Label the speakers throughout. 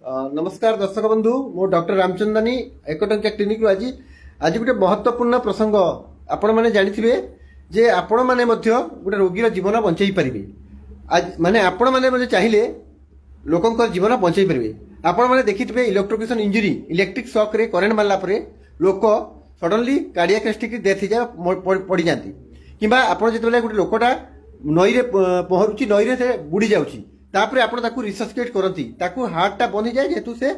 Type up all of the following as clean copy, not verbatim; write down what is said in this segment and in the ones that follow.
Speaker 1: नमस्कार दर्शक बंधु मो डॉक्टर रामचंदानी एक टंकिया क्लिनिक आज आज गोटे महत्वपूर्ण प्रसंग आपण मैंने जानी जे आपण मैंने गोटे रोगीर जीवन बंचाई पारे आज माने आपण मैंने चाहिए लोक जीवन बंचाई पारे आपण मैंने देखिथे इलेक्ट्रोक्यूशन इंजुरी इलेक्ट्रिक शॉक रे करेन्ट मारला लोक सडनली कार्डियक अरेस्ट डेथ हो पड़ जाती कि आपड़ जो गोटे लोकटा नई रे पहरुची नई रे बुड़ी जाऊँगी तापरे आपण ताकू रिसर्चकेट करती ताकू हार्टटा बंद हो जाए जेहेतु से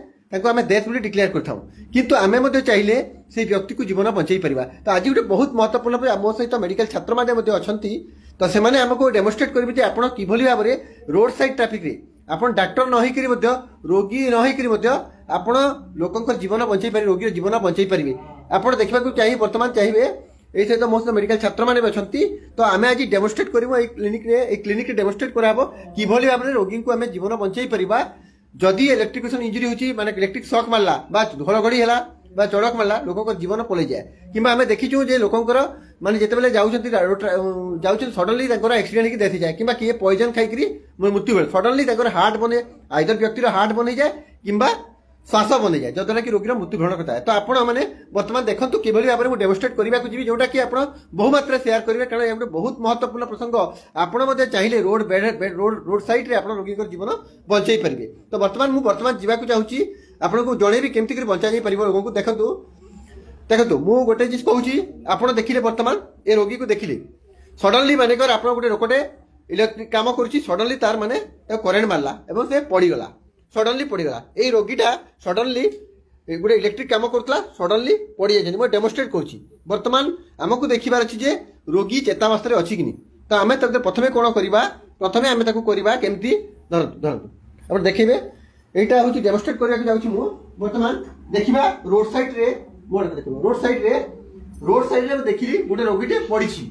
Speaker 1: आम डेथ बोली डिक्लेयर करता किंतु आम चाहिए से व्यक्ति को जीवन बंचाई पारिबा। तो आज गोटे बहुत महत्वपूर्ण मो सहित मेडिकल छात्र मैंने अच्छा तो से आमको डेमोन्स्ट्रेट करेंगे आप किभली भाव में रोड साइड ट्राफिक रे आपण डाक्टर न होकर रोगी न होकर आपण लोक जीवन बंचाई पारे रोगी जीवन बंचाई पारे। आप देखा चाहिए बर्तमान चाहिए ये सहित मो सहित मेडिकल छात्र मैंने अच्छा तो आम आज डेमोन्स्ट्रेट करूँ क्लिनिक डेमोन्स्ट्रेट कराब किभली भाव में रोगी को आम जीवन बंचाई पारिबा। जदि इलेक्ट्रिकेशन इंजुरी होची माने इलेक्ट्रिक शॉक मारला बा घड़घड़ी है बा चड़क मारला लोक जीवन पलि जाए कि आम देखीचु जे लोकंकर माने जेतेबेले जाउछन सडनली एक्सीडेंट होकर डेथ जाए कि किए पॉइजन खाई मृत्यु बेले सडनली हार्ट बने आइदर व्यक्तिर हार्ट बन जाए कि श्वास बन जाए जद्वारा कि रोगी मृत्यु ग्रहण करता है। तो आपण मैंने बर्तमान देखो कि भाव में डेमोन्स्ट्रेट करने को जी जोटा कि आप बहुमात्रा शेयर करेंगे कारण ये बहुत महत्वपूर्ण प्रसंग आपड़ चाहिए रोड साइड रे आप रोगी जीवन बंचाई पारे। तो बर्तमान जावाक चाहूँगी आपको जनइबी केमती बंचा जा पार रोग को देखो मु गोटे चीज कहूँ आप देखिले बर्तमान ए रोगी को देखिले सडनली मानेकर आप गोटे लोकटे इलेक्ट्रिक काम करुच्ची सडनली तार माने करेन्ट मारला एवं से पड़गला सडनली पड़गला ये रोगीटा सडनली गोटे इलेक्ट्रिक काम करुला सडनली पड़ जाए मुझे डेमोन्स्ट्रेट करुच्ची बर्तमान आमको देखार अच्छी जे रोगी चेतावस्था अच्छी कि तो आम प्रथम कौन करवा प्रथम आम करवा केमती धरतु आप देखिए यहाँ हूँ डेमोन्स्ट्रेट करने जाऊँ बर्तमान देखा रोड साइड रे रोड साइड रे देखिली गोटे रोगीटे पड़ी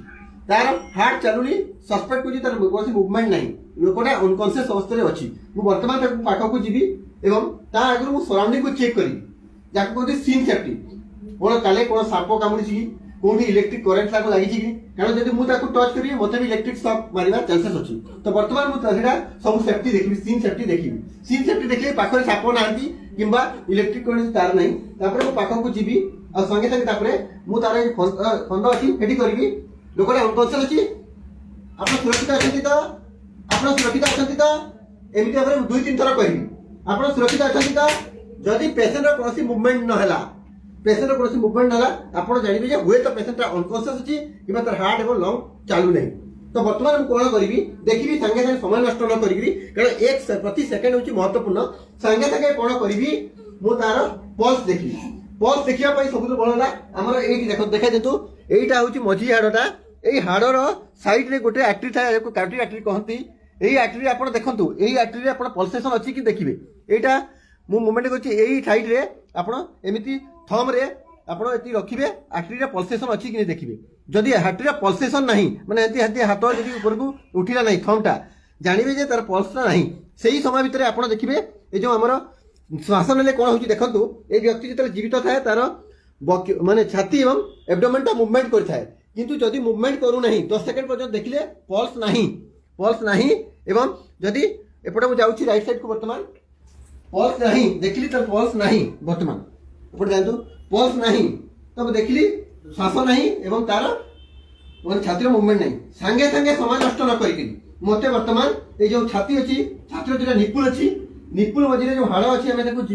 Speaker 1: तार हार्ट चलुनी सस्पेक्ट कौन तार कौन मुवमेंट ना लोकटा अनकनसीयस अवस्था अच्छी मुझे बर्तमान पाखक जी एवं ता आगे मुझे सराउंडिंग को चेक करी जहाँ कहते सीन सेफ्टी कौन काले कौन साप कामुड़ी कौटी इलेक्ट्रिक करेन्ट ताको लगी कारण जब मुझे टच करी मत भी इलेक्ट्रिक शॉक मारिबार चांसेस अच्छी। तो बर्तमान मुझे सब सेफ्टी देखी सीन सेफ्टी देखिए पाखे साप ना कि इलेक्ट्रिक करेन्ट तार नहीं पाखक जी और संगे संगे मुझे तार खंड अच्छी सेठी करी लोकटा अनकनसीयस अच्छी आप सुरक्षित अच्छी तो आप सुरक्षित अच्छा तो एमती भाव में 2-3 थर कह आप सुरक्षित अच्छा तो जदि पेसेंट कौन मुवमेंट ना पेसेंट कौन मुवमेंट ना आप जानवे हुए तो पेसेंट अनकनसीयस अच्छी कि तार हार्ट और लंग चालू नहीं। तो बर्तमान कौन करी देखी सागे सागे समय नष्ट न करी कारण एक प्रति सेकेंड हूँ महत्वपूर्ण सागे सागे कौन करी मु तार पल्स देखा सब भल आम ये देखा दिंतु यहीटा हूँ मझी हाड़टा यही हाड़र साइड रे गोटे आर्टरी थाए कार्डियक आर्टरी कहती यही आर्टरी आप देखो यही आर्टरी आप पल्सेसन अच्छी कि देखिए यहाँ मु मुवमेंट कर साइड रे आपमती थम रे आप रखिए आर्टरी पल्सेसन अच्छी कि देखिए जदि आर्टरी पल्सेसन ना मानते हाथ जब ऊपर को उठिला ना थमटा जानवे जे तार पल्सटा ना से ही समय भितर आप देखिए ये जो आमर श्वास ने कौन हो देखो ये व्यक्ति जो जीवित थाए तार माने छाती एवं एब्डोमेनटा मुवमेंट करता किंतु जदि मुवमेंट करू नहीं 10 सेकंड पर्यंत देखिले पल्स नहीं एवं जदि एपटे मु जाउछि राइट साइड को बर्तमान पल्स नहीं देखिली तो पल्स नहीं बर्तमान एपटे जानतु पल्स नहीं तब देखिली श्वास नहीं एवं तार माने छातीर मुवमेंट नहीं संगे संगे समय नष्ट न करिकि मते बर्तमान ए जो छाती अछि छातीर जेटा निपुल अछि निपुल मझिरे जो हाड़ अछि हमें ताको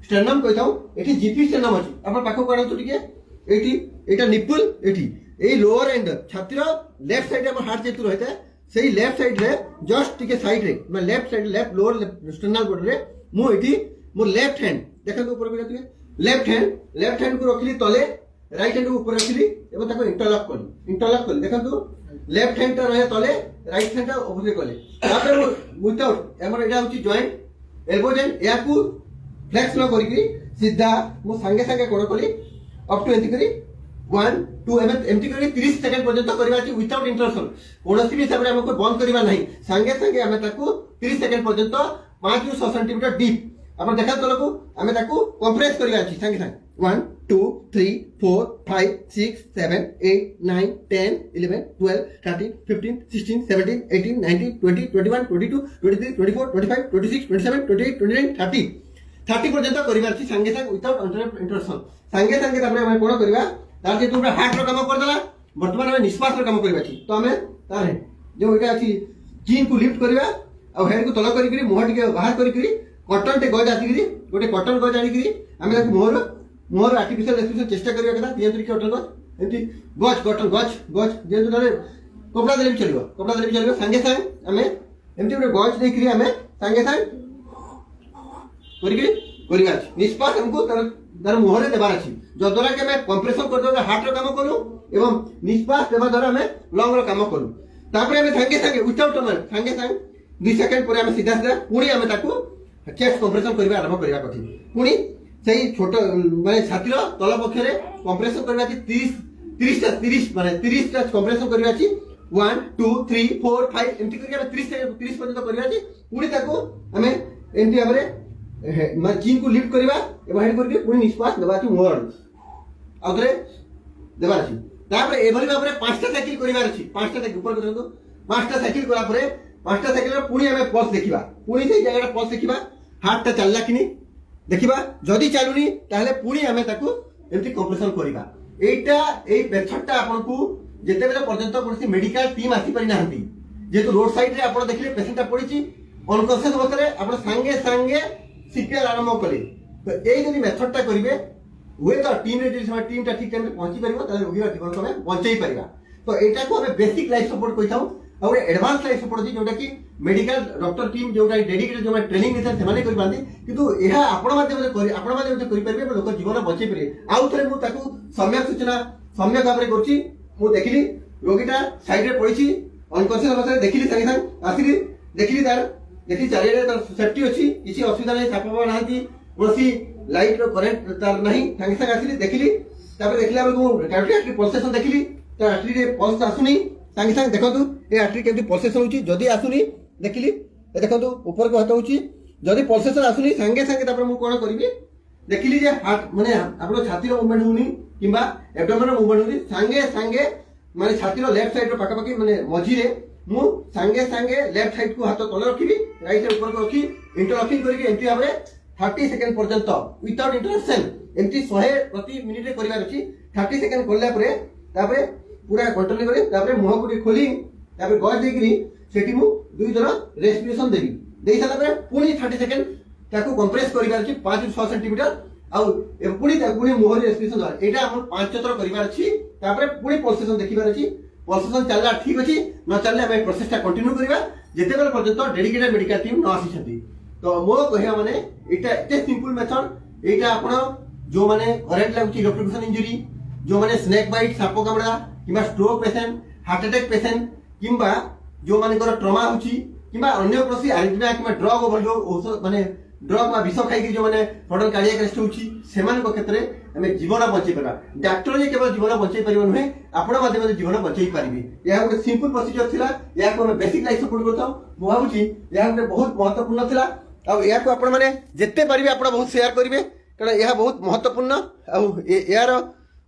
Speaker 1: स्टेनम कहताऊ एठी जीपी स्टेनम अछि आपण पाखो काढंतु टिके एठी एटा निपुल एठी ए लोअर एंड छातीर लेफ्ट साइड में हार्ट जेतु रहता है सही लेफ्ट साइड रे जस्ट टिके साइड रे मैं left side left lower sternal border रे मु एठी मो लेफ्ट हैंड देखंतु ऊपर को जाते लेफ्ट हैंड को रखली तले राइट हैंड को ऊपर रखली एवं ताको इंटरलॉक कली देखंतु लेफ्ट हैंड रहे तले राइट हैंड ऊपर कले तापर विदाउट हमर एटा होची जॉइंट एल्बो जॉइंट या को फ्लेक्स न करी सीधा मु संगे संगे कोन कली अप टू एंटी करी 1 2 एमती कर 30 सेकंड पर्यंत करवा विदाउट इंटरप्शन कौन भी हिसाब से हमको बंद करवा नहीं संगे संगे आम 30 सेकंड पर्यंत 5 ରୁ 6 सेंटीमीटर डीप आप देखा तलक आम कंप्रेस करवा संगे संगे 1 2 3 4 5 6 7 8 9 10 11 12 13 15 16 17 18 19 20 21 22 23 24 25 26 27 28 29 30 30 पर्यंत करिवार अछि संगे संगे विदाउट इंटरप्शन संगे संगे तापर हम कोन करबा तार जे तुमरा हार्ट रो काम कर देला वर्तमान में निश्वास रो काम करबा अछि तो हमें तार जो एटा अछि चीन को लिफ्ट करबा आ हेड को तल करी मुह टिके बाहर करी कॉटन टे गज आसी गोटे कॉटन गज आनी आम मोहर आर्टिफिशियल रेस्पिरेशन चेष्टा करबा कथा दियंतु कॉटन गज एमती गज कॉटन गज गज दियंतु तारे कपड़ा देले भी चलिबो संगे संगे हमें एमती गोटे गज देकरी हमें संगे संगे करिका निष्पास हमको तार मुहरे देबार अछि जद्वारा कि हमें कंप्रेशन कर दो हार्ट रो काम करू एवं निष्पास देबा द्वारा हमें लंग रो काम करू तापरे हमें संगे संगे विदाउट टनर संगे संगे 2 सेकंड पर हमें सीधा सीधा पुणी हमें ताकू चेस्ट कंप्रेशन करबा आरंभ करबा कथि पुणी सेही छोट माने छाती रो तल पक्ष रे कंप्रेशन करबा अछि 30 माने 30 टा कंप्रेशन करबा अछि 1 2 3 4 5 एमती करके हमें 30 पर्यंत करबा अछि पुणी ताकू हमें एमती हमरे मैं चीन को लिफ्ट करबा एवं हेड करके पुणी निश्वास देबा अछि मोर आउथरे देबा अछि तापर एभली भाबरे 5टा साइकिल करबार अछि 5टा साइकिल ऊपर करतो 5टा साइकिल करा परे 5टा साइकिल रे पुणी हमें पल्स देखिबा पुणी से जगह पल्स देखिबा हार्ट टा चलला किनी देखिबा जदी चालुनी ताहले पुणी हमें ताकू एमती कंप्रेशन करबा एटा एई मेथडटा आपन को जेते बेले पर्यंत कोनसी मेडिकल टीम आसी परि नाहंती जेतु रोड साइड रे आपण देखिले पेशेंट पड़िची अनकॉन्शियस अवस्था रे आपण संगे संगे सीपीआर आरंभ करे तो एई जदी मेथडटा करिवे हुए तो टीम रे जदी टीम टा ठीक टाइम रे पहुंची परिबो ताले रोगी जीवन को हमें बंचाई परिबा तो एटा को हमें बेसिक लाइफ सपोर्ट कहिताऊ और एडवांस लाइफ सपोर्ट जी जोटा कि मेडिकल डॉक्टर टीम जोटा डेडिकेटेड जो ट्रेनिंग देता सेमाने करि पांदी किंतु एहा आपण माध्यम से करि आपण माध्यम से करि परिबे लोक जीवन बंचाई परिबे आउ थरे मु ताकू सम्यक सूचना सम्यक भाबरे करछि मु देखिली रोगीटा साइड रे पड़िछि अनकॉन्शियस अवस्था रे देखिली संगे संग आसिली देखिली तार देखि चारिरे तार सेफ्टी अछि किछि असुविधा नै सापबा नाहंती कोसी लाइट रो करंट तार नहीं संगे संग आसिली देखिली तापर देखिला बेलको कार्डियक पल्सेशन देखिली तार आर्टरी रे पल्स आसुनी संगे संग देखंतु ए आर्टरी केमति पल्सेशन होछि जदी आसुनी देखिली ए देखंतु ऊपर को हाथ होछि जदी पल्सेशन आसुनी संगे संगे तापर मु कोन करबी देखिली जे हार्ट माने आपन छाती रो मूवमेंट होनी किबा एब्डोमेन रो मूवमेंट होनी संगे संगे माने छाती रो लेफ्ट साइड रो पाका पाकी माने मझी रे मु संगे संगे लेफ्ट साइड को हाथ तले रखिबी राइट साइड ऊपर को रखी इंटरलॉकिंग करके एमती भाबरे 30 सेकंड पर्यंत विदाउट इंटरप्शन एमती 100 प्रति मिनिट रे करिवार अछि 30 सेकंड करला परे तापरे पूरा कंट्रोल करे तापरे मुह को खोली तापरे गज देकरी सेठी मु दुई थरा रेस्पिरेशन देबी देई साला परे पुनी 30 सेकंड ताको कंप्रेस करिवार अछि 5 6 सेंटीमीटर आउ ए पुनी ताको पुनी मुह रेस्पिरेशन दर एटा हम 5 थरा करिवार अछि तापरे पुनी पल्सेशन देखिवार अछि पल्सेशन चलला ठीक अछि न चलले हम प्रोसेस टा कंटिन्यू करिवा जेते बेल पर्यंत डेडिकेटेड मेडिकल टीम न आसी छथि तो मो कहया माने एटा एते सिंपल मेथड एटा आपण जो माने करेंट लागुची इलेक्ट्रोक्यूशन इंजरी जो माने स्नेक बाइट साप कामड़ा किबा stroke patient heart attack patient किबा जो माने कर ट्रमा होची किबा अन्य प्रसी आरिथमिया किबा ड्रग ओवरडोज औषध माने ड्रग बा विष खाई जो माने सडन कार्डियक अरेस्ट होची सेमान को क्षेत्र हमें जीवन बचाई परबा डॉक्टर जे केवल जीवन बचाई परिबो नहे आपण माध्यम से जीवन बचाई परिबे या ଗୋଟେ सिंपल प्रोसीजर थिला या को बेसिक लाइफ सपोर्ट करताऊ मो भाबुची या ଗୋଟେ बहुत महत्वपूर्ण थिला आ या को आपण माने जेते परिबे आपण बहुत शेयर करिवे कारण यह बहुत महत्वपूर्ण आ यार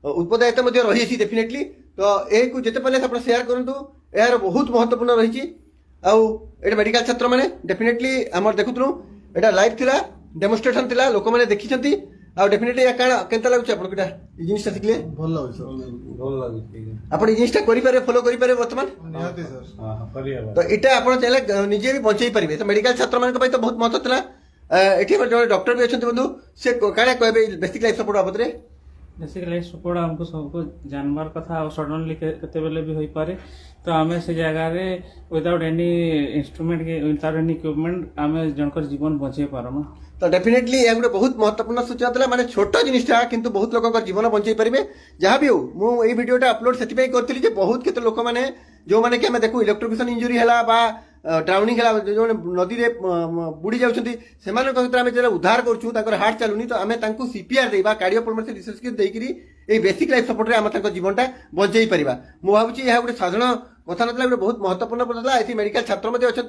Speaker 1: उत्पदायित्व मध्ये रही अछि डेफिनेटली तो ए को जेते पले आपण शेयर करंतु यार बहुत महत्वपूर्ण रही छी आ एटा मेडिकल छात्र माने डेफिनेटली हमर देखुतनु एटा लाइव थिला डेमोन्स्ट्रेशन थिला लोक माने देखिछंती आ डेफिनेटली या काना केनता लागुछ आपण केटा ई जिनिसटा सिखले
Speaker 2: भल लागुछ भल लागुछ
Speaker 1: आपण ई जिनिसटा करि पारे फॉलो करि पारे वर्तमान
Speaker 2: निहाती सर हां करिया
Speaker 1: तो एटा आपण चाहे निजे भी बचाई पारिबे तो मेडिकल छात्र मान को तो बहुत महत्व थिला एठी जो डॉक्टर भी अछंती बंधु से काना कहबे बेसिक लाइफ सपोर्ट बाबत रे
Speaker 3: बेसिक लाइफ सपोर्ट हमको सबको जानवर कथा और सडनली केते बेले भी होई पारे तो आमे से जगह रे विदाउट एनी इंस्ट्रूमेंट के विदाउट एनी इक्विपमेंट आमे जनकर जीवन बचाई पारमा
Speaker 1: तो डेफिनेटली या गोटे बहुत महत्वपूर्ण सूचना था माने छोट जिनिसटा किंतु बहुत लोक जीवन बचाई पारे जहाँ भी हो मुझे भिडियोटा अपलोड से करी बहुत केते लोक मैंने जो मैंने कि आम देखू इलेक्ट्रोक्यूशन इंजुरी है बा ड्राउनिंग है जो नदी में बुड़ी जाऊँगी से क्षेत्र में उद्धार कर हार्ट चलुनी तो आम सीपीआर देवा कार्डियोपल्मोनरी रिसर्च देकरी बेसिक लाइफ सपोर्ट आम जीवनटा बचाई पार मुझे भावी यह गोटे साधारण कथा ना बहुत महत्वपूर्ण पड़ता ये मेडिकल छात्र अच्छा